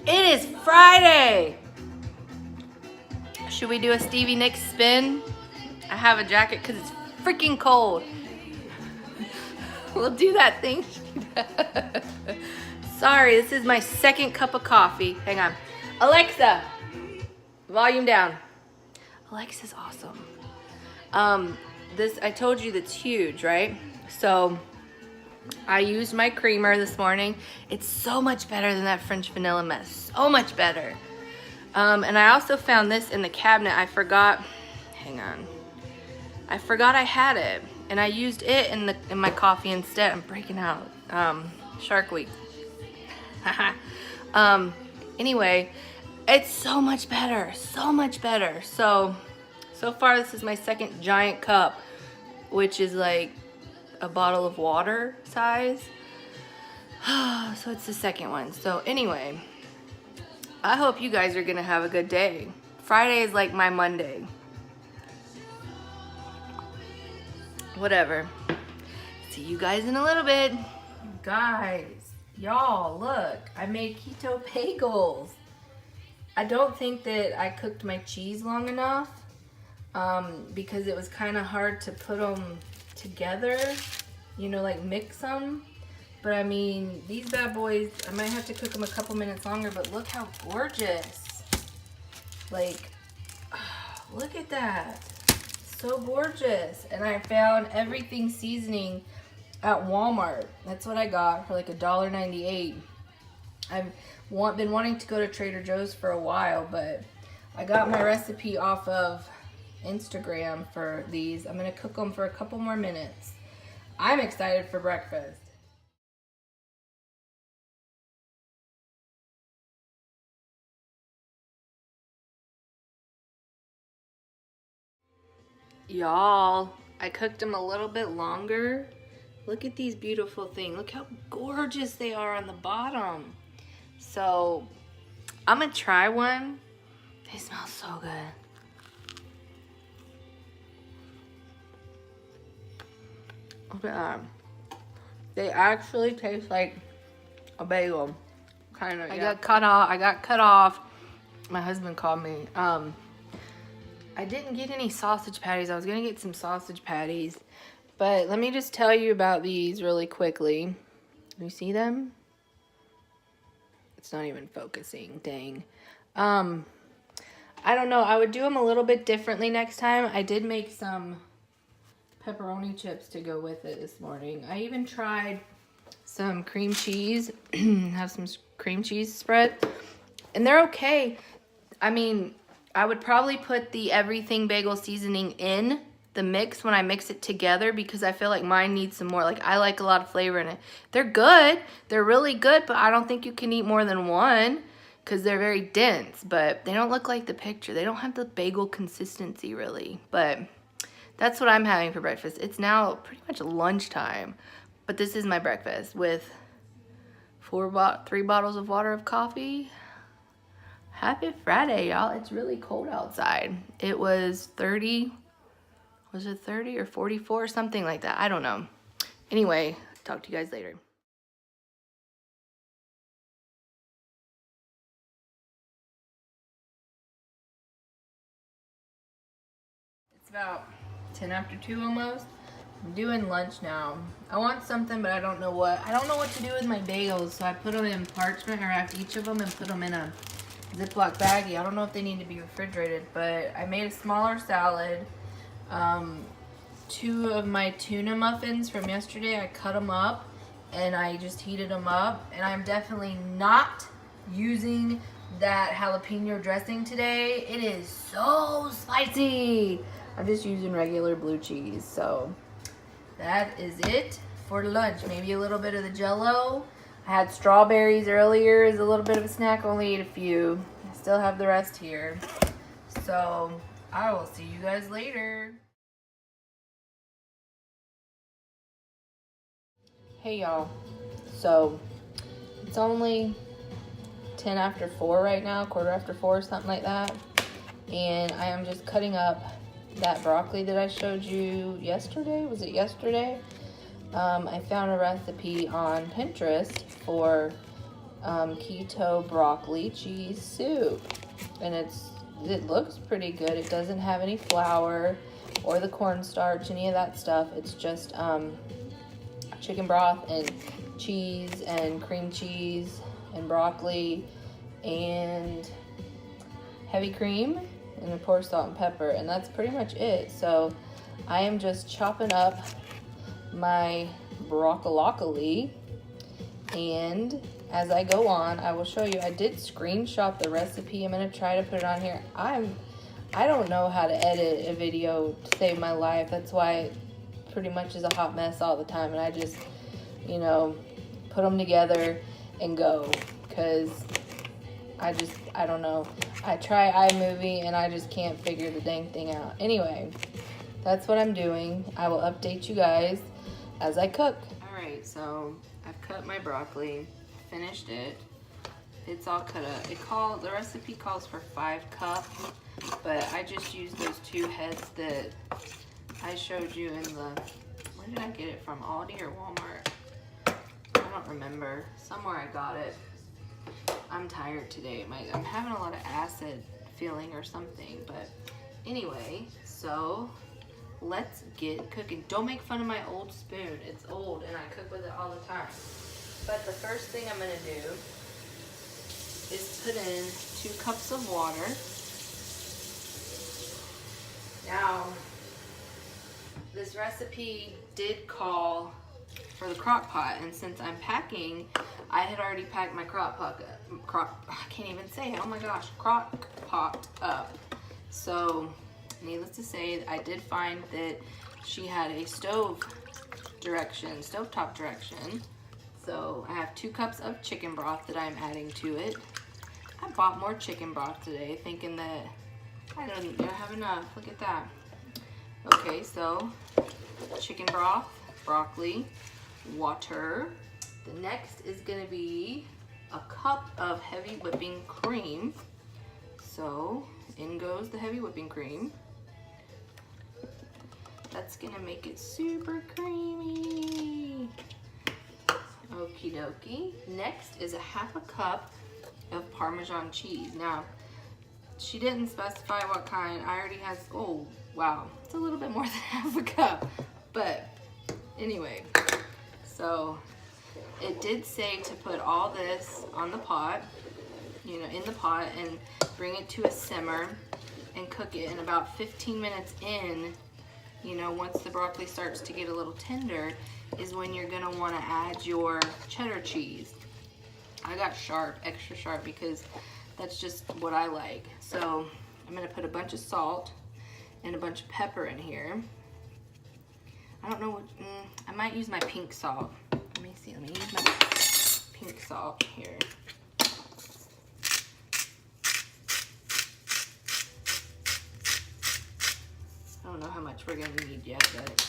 It is Friday. Should we do a Stevie Nicks spin? I have a jacket because it's freaking cold. We'll do that thing. Sorry, this is my second cup of coffee. Hang on. Alexa, volume down. Alexa's awesome. This, I told you, that's huge, right? So I used my creamer this morning. It's so much better than that French vanilla mess. So much better. And I also found this in the cabinet. I forgot, hang on. I forgot I had it. And I used it in my coffee instead. I'm breaking out. Shark Week. Anyway, it's so much better. So much better. So far this is my second giant cup, which is like a bottle of water size. So it's the second one. So anyway, I hope you guys are gonna have a good day. Friday is like my Monday. Whatever. See you guys in a little bit. Guys, y'all, look, I made keto bagels. I don't think that I cooked my cheese long enough because it was kind of hard to put them together, you know, like mix them. But I mean, these bad boys, I might have to cook them a couple minutes longer, but look how gorgeous. Like, look at that. So gorgeous. And I found everything seasoning at Walmart. That's what I got for like $1.98. I've been wanting to go to Trader Joe's for a while, but I got my recipe off of Instagram for these. I'm gonna cook them for a couple more minutes. I'm excited for breakfast. Y'all, I cooked them a little bit longer. Look at these beautiful things. Look how gorgeous they are on the bottom. So I'm gonna try one. They smell so good. Look at that. They actually taste like a bagel. Kind of. I got cut off. My husband called me. I didn't get any sausage patties. I was gonna get some sausage patties, but let me just tell you about these really quickly. You see them? It's not even focusing, dang. I don't know, I would do them a little bit differently next time. I did make some pepperoni chips to go with it this morning. I even tried some cream cheese, have some cream cheese spread, and they're okay. I mean, I would probably put the everything bagel seasoning in the mix when I mix it together because I feel like mine needs some more. Like, I like a lot of flavor in it. They're good. They're really good, but I don't think you can eat more than one because they're very dense, but they don't look like the picture. They don't have the bagel consistency really, but that's what I'm having for breakfast. It's now pretty much lunchtime, but this is my breakfast with 3 bottles of water of coffee. Happy Friday, y'all. It's really cold outside. It was 30, was it 30 or 44, something like that. I don't know. Anyway, talk to you guys later. It's about 10 after 2 almost. I'm doing lunch now. I want something, but I don't know what. I don't know what to do with my bagels, so I put them in parchment, or wrapped each of them and put them in a Ziploc baggie. I don't know if they need to be refrigerated, but I made a smaller salad. 2 of my tuna muffins from yesterday, I cut them up and I just heated them up, and I'm definitely not using that jalapeno dressing today. It is so spicy. I'm just using regular blue cheese. So that is it for lunch. Maybe a little bit of the Jell-O. I had strawberries earlier as a little bit of a snack. Only ate a few. I still have the rest here. So I will see you guys later. Hey y'all. So it's only 10 after 4 right now, quarter after 4, something like that. And I am just cutting up that broccoli that I showed you yesterday. Was it yesterday? I found a recipe on Pinterest for keto broccoli cheese soup. And it looks pretty good. It doesn't have any flour or the cornstarch, any of that stuff. It's just chicken broth and cheese and cream cheese and broccoli and heavy cream, and of course salt and pepper, and that's pretty much it. So I am just chopping up my broccoli, and as I go on, I will show you. I did screenshot the recipe. I'm gonna try to put it on here. I don't know how to edit a video to save my life. That's why it pretty much is a hot mess all the time, and I just, you know, put them together and go, because I don't know. I try iMovie and I just can't figure the dang thing out. Anyway, that's what I'm doing. I will update you guys as I cook. Alright, so I've cut my broccoli, finished it. It's all cut up. The recipe calls for 5 cups, but I just used those 2 heads that I showed you in the, where did I get it from? Aldi or Walmart? I don't remember. Somewhere I got it. I'm tired today. I'm having a lot of acid feeling or something, but anyway, so let's get cooking. Don't make fun of my old spoon. It's old and I cook with it all the time. But the first thing I'm gonna do is put in 2 cups of water. Now, this recipe did call for the crock pot, and since I'm packing, I had already packed my crock pot up. So, needless to say, I did find that she had a stovetop direction. So I have 2 cups of chicken broth that I'm adding to it. I bought more chicken broth today, thinking that I don't have enough. Look at that. Okay, so chicken broth, broccoli, water. The next is gonna be a cup of heavy whipping cream. So in goes the heavy whipping cream. That's gonna make it super creamy. Okie dokie. Next is a 1/2 cup of Parmesan cheese. Now, she didn't specify what kind. I already has, oh wow, it's a little bit more than 1/2 cup. But anyway, so it did say to put all this on the pot, you know, in the pot, and bring it to a simmer and cook it. And about 15 minutes in, you know, once the broccoli starts to get a little tender, is when you're gonna wanna add your cheddar cheese. I got sharp, extra sharp, because that's just what I like. So I'm gonna put a bunch of salt and a bunch of pepper in here. I don't know what, I might use my pink salt. Let me see, let me use my pink salt here. I don't know how much we're gonna need yet, but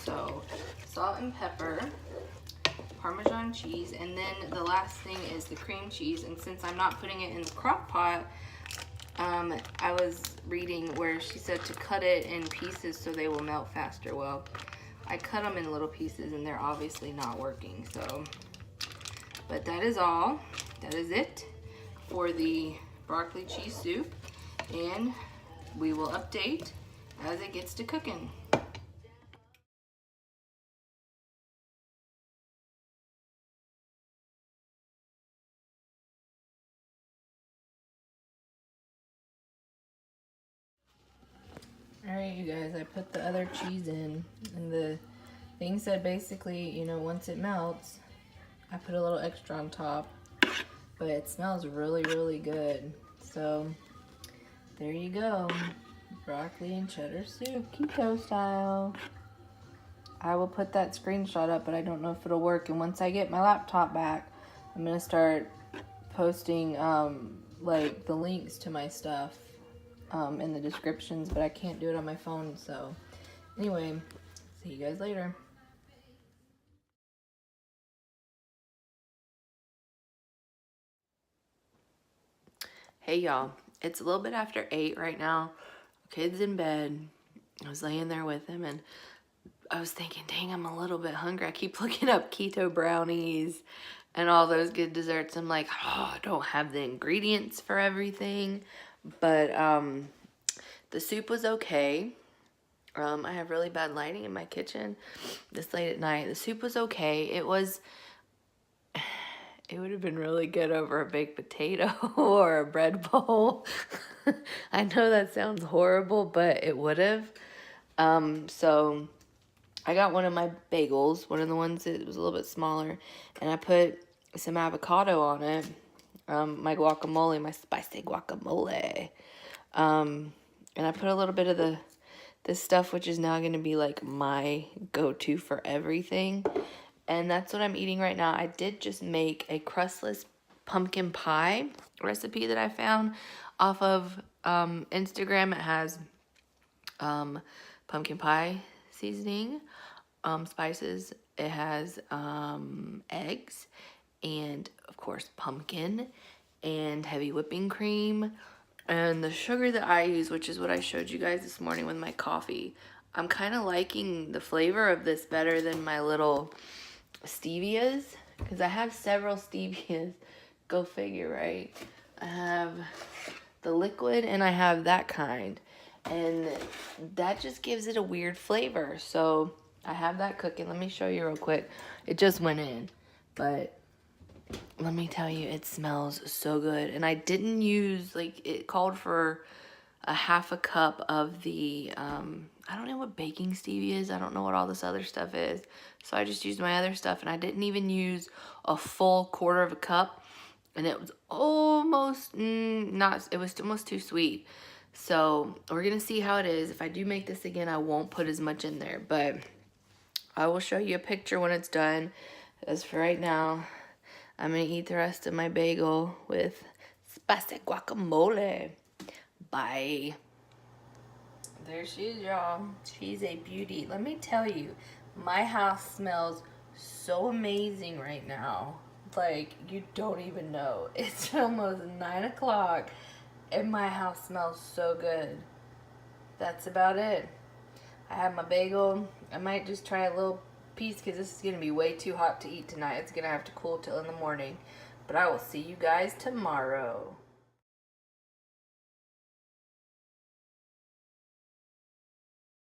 so salt and pepper, Parmesan cheese, and then the last thing is the cream cheese. And since I'm not putting it in the crock pot, I was reading where she said to cut it in pieces so they will melt faster. Well, I cut them in little pieces and they're obviously not working. So, but that is all. That is it for the broccoli cheese soup, and we will update as it gets to cooking. Alright, you guys, I put the other cheese in, and the thing said basically, you know, once it melts, I put a little extra on top, but it smells really, really good. So, there you go. Broccoli and cheddar soup, keto style. I will put that screenshot up, but I don't know if it'll work. And once I get my laptop back, I'm going to start posting, like, the links to my stuff in the descriptions, but I can't do it on my phone. So, anyway, see you guys later. Hey y'all, it's a little bit after 8 right now. Kid's in bed. I was laying there with him and I was thinking, dang, I'm a little bit hungry. I keep looking up keto brownies and all those good desserts. I'm like, oh, I don't have the ingredients for everything. But the soup was okay. I have really bad lighting in my kitchen this late at night. The soup was okay. It would have been really good over a baked potato or a bread bowl. I know that sounds horrible, but it would have. So I got one of my bagels, one of the ones that was a little bit smaller, and I put some avocado on it. My guacamole, my spicy guacamole. And I put a little bit of this stuff, which is now going to be like my go-to for everything. And that's what I'm eating right now. I did just make a crustless pumpkin pie recipe that I found off of Instagram. It has pumpkin pie seasoning, spices. It has eggs and, of course, pumpkin and heavy whipping cream. And the sugar that I use, which is what I showed you guys this morning with my coffee, I'm kind of liking the flavor of this better than my little stevias, because I have several stevias. Go figure, right? I have the liquid and I have that kind. And that just gives it a weird flavor. So I have that cooking. Let me show you real quick. It just went in. But let me tell you, it smells so good. And I didn't use, like, it called for a half a cup of the, I don't know what baking stevia is. I don't know what all this other stuff is. So I just used my other stuff, and I didn't even use a full quarter of a cup. And it was almost it was almost too sweet. So we're going to see how it is. If I do make this again, I won't put as much in there. But I will show you a picture when it's done. As for right now, I'm going to eat the rest of my bagel with spicy guacamole. Bye. There she is, y'all. She's a beauty. Let me tell you, my house smells so amazing right now. Like, you don't even know. It's almost 9 o'clock, and my house smells so good. That's about it. I have my bagel. I might just try a little piece because this is going to be way too hot to eat tonight. It's going to have to cool till in the morning. But I will see you guys tomorrow.